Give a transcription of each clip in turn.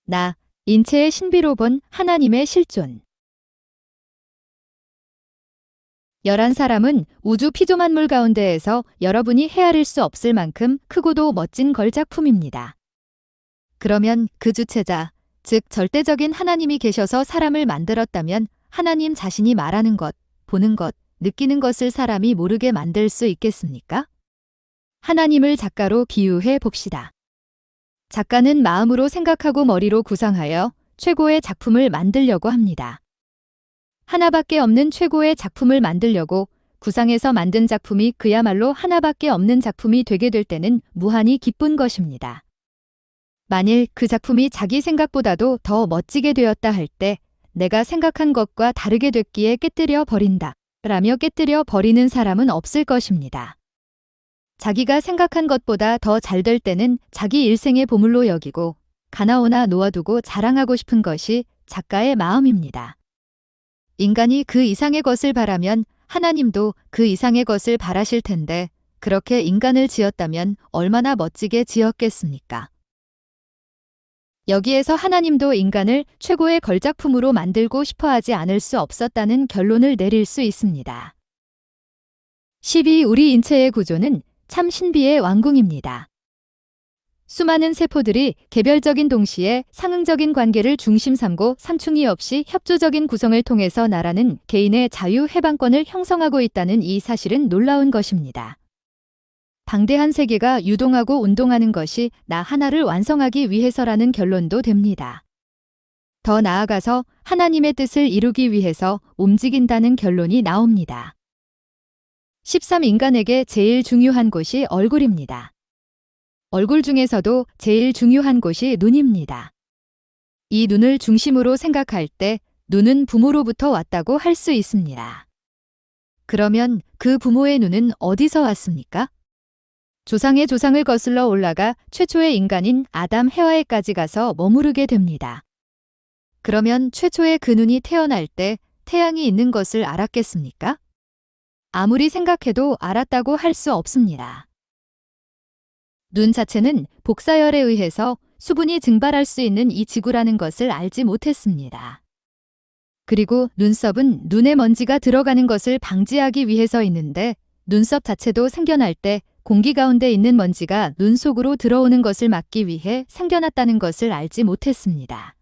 나, 인체의 신비로 본 하나님의 실존. 11사람은 우주 피조만물 가운데에서 여러분이 헤아릴 수 없을 만큼 크고도 멋진 걸작품입니다. 그러면 그 주체자, 즉 절대적인 하나님이 계셔서 사람을 만들었다면 하나님 자신이 말하는 것, 보는 것, 느끼는 것을 사람이 모르게 만들 수 있겠습니까? 하나님을 작가로 비유해 봅시다. 작가는 마음으로 생각하고 머리로 구상하여 최고의 작품을 만들려고 합니다. 하나밖에 없는 최고의 작품을 만들려고 구상해서 만든 작품이 그야말로 하나밖에 없는 작품이 되게 될 때는 무한히 기쁜 것입니다. 만일 그 작품이 자기 생각보다도 더 멋지게 되었다 할 때 내가 생각한 것과 다르게 됐기에 깨뜨려 버린다 라며 깨뜨려 버리는 사람은 없을 것입니다. 자기가 생각한 것보다 더 잘 될 때는 자기 일생의 보물로 여기고 가나오나 놓아두고 자랑하고 싶은 것이 작가의 마음입니다. 인간이 그 이상의 것을 바라면 하나님도 그 이상의 것을 바라실 텐데 그렇게 인간을 지었다면 얼마나 멋지게 지었겠습니까? 여기에서 하나님도 인간을 최고의 걸작품으로 만들고 싶어 하지 않을 수 없었다는 결론을 내릴 수 있습니다. 12. 우리 인체의 구조는 참 신비의 왕궁입니다. 수많은 세포들이 개별적인 동시에 상응적인 관계를 중심 삼고 상충이 없이 협조적인 구성을 통해서 나라는 개인의 자유 해방권을 형성하고 있다는 이 사실은 놀라운 것입니다. 방대한 세계가 유동하고 운동하는 것이 나 하나를 완성하기 위해서라는 결론도 됩니다. 더 나아가서 하나님의 뜻을 이루기 위해서 움직인다는 결론이 나옵니다. 13. 인간에게 제일 중요한 곳이 얼굴입니다. 얼굴 중에서도 제일 중요한 곳이 눈입니다. 이 눈을 중심으로 생각할 때 눈은 부모로부터 왔다고 할 수 있습니다. 그러면 그 부모의 눈은 어디서 왔습니까? 조상의 조상을 거슬러 올라가 최초의 인간인 아담 해와에까지 가서 머무르게 됩니다. 그러면 최초의 그 눈이 태어날 때 태양이 있는 것을 알았겠습니까? 아무리 생각해도 알았다고 할 수 없습니다. 눈 자체는 복사열에 의해서 수분이 증발할 수 있는 이 지구라는 것을 알지 못했습니다. 그리고 눈썹은 눈에 먼지가 들어가는 것을 방지하기 위해서 있는데 눈썹 자체도 생겨날 때 공기 가운데 있는 먼지가 눈 속으로 들어오는 것을 막기 위해 생겨났다는 것을 알지 못했습니다.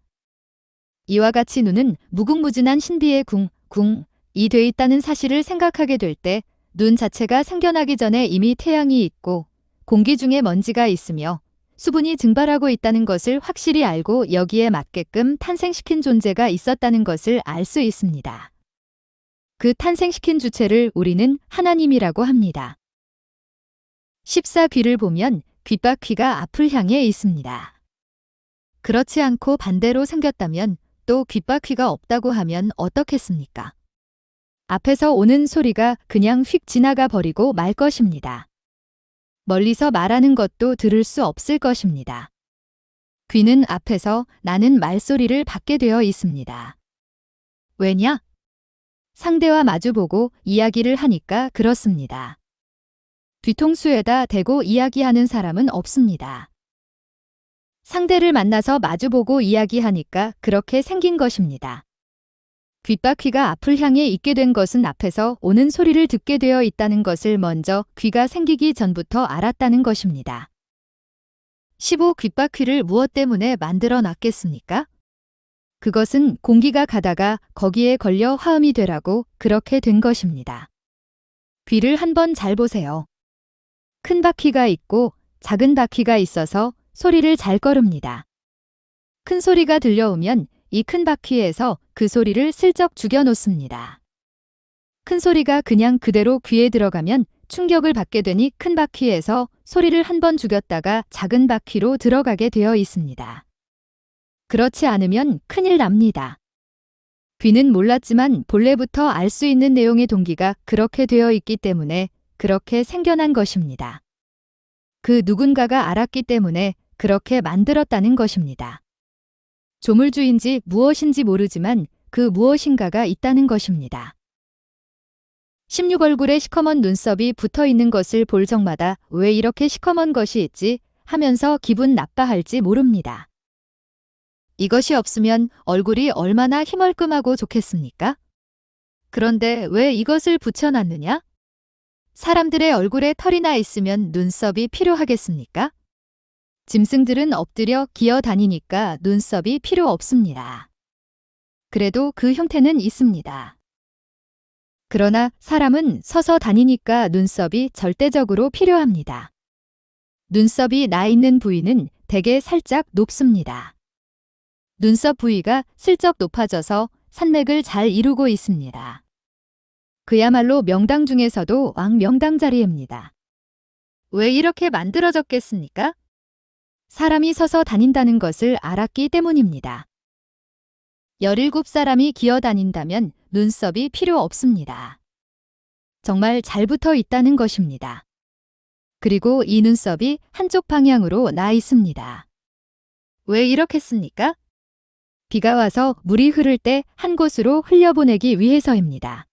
이와 같이 눈은 무궁무진한 신비의 궁이 돼 있다는 사실을 생각하게 될 때 눈 자체가 생겨나기 전에 이미 태양이 있고 공기 중에 먼지가 있으며 수분이 증발하고 있다는 것을 확실히 알고 여기에 맞게끔 탄생시킨 존재가 있었다는 것을 알 수 있습니다. 그 탄생시킨 주체를 우리는 하나님이라고 합니다. 14. 귀를 보면 귓바퀴가 앞을 향해 있습니다. 그렇지 않고 반대로 생겼다면 또 귓바퀴가 없다고 하면 어떻겠습니까? 앞에서 오는 소리가 그냥 휙 지나가 버리고 말 것입니다. 멀리서 말하는 것도 들을 수 없을 것입니다. 귀는 앞에서 나는 말소리를 받게 되어 있습니다. 왜냐? 상대와 마주보고 이야기를 하니까 그렇습니다. 뒤통수에다 대고 이야기하는 사람은 없습니다. 상대를 만나서 마주보고 이야기하니까 그렇게 생긴 것입니다. 귓바퀴가 앞을 향해 있게 된 것은 앞에서 오는 소리를 듣게 되어 있다는 것을 먼저 귀가 생기기 전부터 알았다는 것입니다. 15. 귓바퀴를 무엇 때문에 만들어 놨겠습니까? 그것은 공기가 가다가 거기에 걸려 화음이 되라고 그렇게 된 것입니다. 귀를 한번 잘 보세요. 큰 바퀴가 있고 작은 바퀴가 있어서 소리를 잘 꺼릅니다. 큰 소리가 들려오면 이 큰 바퀴에서 그 소리를 슬쩍 죽여놓습니다. 큰 소리가 그냥 그대로 귀에 들어가면 충격을 받게 되니 큰 바퀴에서 소리를 한번 죽였다가 작은 바퀴로 들어가게 되어 있습니다. 그렇지 않으면 큰일 납니다. 귀는 몰랐지만 본래부터 알 수 있는 내용의 동기가 그렇게 되어 있기 때문에 그렇게 생겨난 것입니다. 그 누군가가 알았기 때문에 그렇게 만들었다는 것입니다. 조물주인지 무엇인지 모르지만 그 무엇인가가 있다는 것입니다. 16. 얼굴에 시커먼 눈썹이 붙어 있는 것을 볼 적마다 왜 이렇게 시커먼 것이 있지 하면서 기분 나빠할지 모릅니다. 이것이 없으면 얼굴이 얼마나 희멀끔하고 좋겠습니까? 그런데 왜 이것을 붙여놨느냐? 사람들의 얼굴에 털이 나 있으면 눈썹이 필요하겠습니까? 짐승들은 엎드려 기어 다니니까 눈썹이 필요 없습니다. 그래도 그 형태는 있습니다. 그러나 사람은 서서 다니니까 눈썹이 절대적으로 필요합니다. 눈썹이 나 있는 부위는 대개 살짝 높습니다. 눈썹 부위가 슬쩍 높아져서 산맥을 잘 이루고 있습니다. 그야말로 명당 중에서도 왕명당자리입니다. 왜 이렇게 만들어졌겠습니까? 사람이 서서 다닌다는 것을 알았기 때문입니다. 17사람이 기어 다닌다면 눈썹이 필요 없습니다. 정말 잘 붙어 있다는 것입니다. 그리고 이 눈썹이 한쪽 방향으로 나 있습니다. 왜 이렇겠습니까? 비가 와서 물이 흐를 때 한 곳으로 흘려보내기 위해서입니다.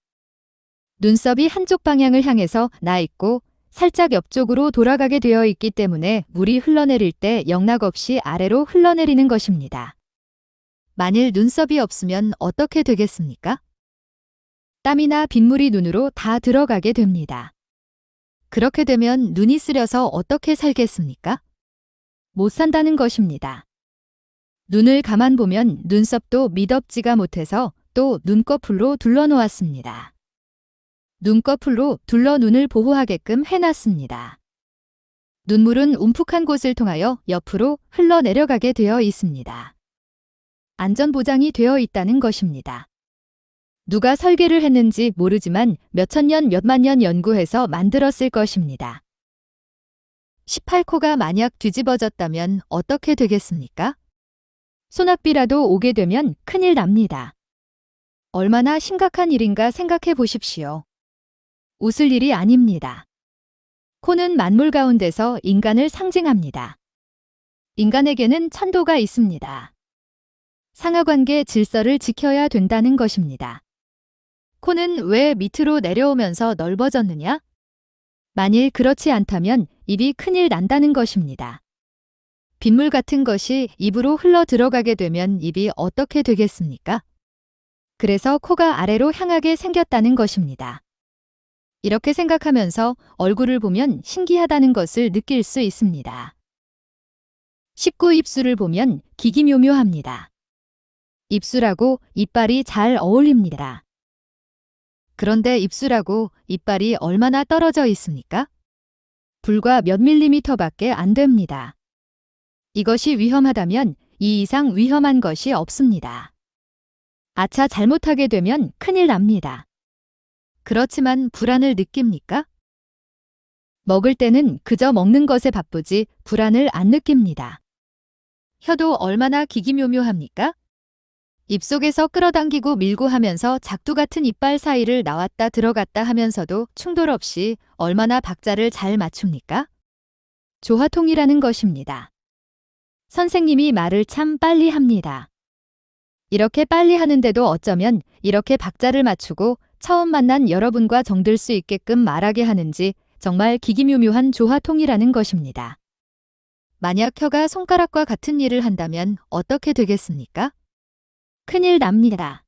눈썹이 한쪽 방향을 향해서 나 있고 살짝 옆쪽으로 돌아가게 되어 있기 때문에 물이 흘러내릴 때 영락없이 아래로 흘러내리는 것입니다. 만일 눈썹이 없으면 어떻게 되겠습니까? 땀이나 빗물이 눈으로 다 들어가게 됩니다. 그렇게 되면 눈이 쓰려서 어떻게 살겠습니까? 못 산다는 것입니다. 눈을 가만 보면 눈썹도 미덥지가 못해서 또 눈꺼풀로 둘러놓았습니다. 눈꺼풀로 둘러 눈을 보호하게끔 해놨습니다. 눈물은 움푹한 곳을 통하여 옆으로 흘러내려가게 되어 있습니다. 안전보장이 되어 있다는 것입니다. 누가 설계를 했는지 모르지만 몇천 년, 몇만 년 연구해서 만들었을 것입니다. 18코가 만약 뒤집어졌다면 어떻게 되겠습니까? 소낙비라도 오게 되면 큰일 납니다. 얼마나 심각한 일인가 생각해 보십시오. 웃을 일이 아닙니다. 코는 만물 가운데서 인간을 상징합니다. 인간에게는 천도가 있습니다. 상하관계 질서를 지켜야 된다는 것입니다. 코는 왜 밑으로 내려오면서 넓어졌느냐? 만일 그렇지 않다면 입이 큰일 난다는 것입니다. 빗물 같은 것이 입으로 흘러 들어가게 되면 입이 어떻게 되겠습니까? 그래서 코가 아래로 향하게 생겼다는 것입니다. 이렇게 생각하면서 얼굴을 보면 신기하다는 것을 느낄 수 있습니다. 19입술을 보면 기기묘묘합니다. 입술하고 이빨이 잘 어울립니다. 그런데 입술하고 이빨이 얼마나 떨어져 있습니까? 불과 몇 밀리미터밖에 안 됩니다. 이것이 위험하다면 이 이상 위험한 것이 없습니다. 아차 잘못하게 되면 큰일 납니다. 그렇지만 불안을 느낍니까? 먹을 때는 그저 먹는 것에 바쁘지 불안을 안 느낍니다. 혀도 얼마나 기기묘묘합니까? 입속에서 끌어당기고 밀고 하면서 작두 같은 이빨 사이를 나왔다 들어갔다 하면서도 충돌 없이 얼마나 박자를 잘 맞춥니까? 조화통이라는 것입니다. 선생님이 말을 참 빨리 합니다. 이렇게 빨리 하는데도 어쩌면 이렇게 박자를 맞추고 처음 만난 여러분과 정들 수 있게끔 말하게 하는지 정말 기기묘묘한 조화통이라는 것입니다. 만약 혀가 손가락과 같은 일을 한다면 어떻게 되겠습니까? 큰일 납니다.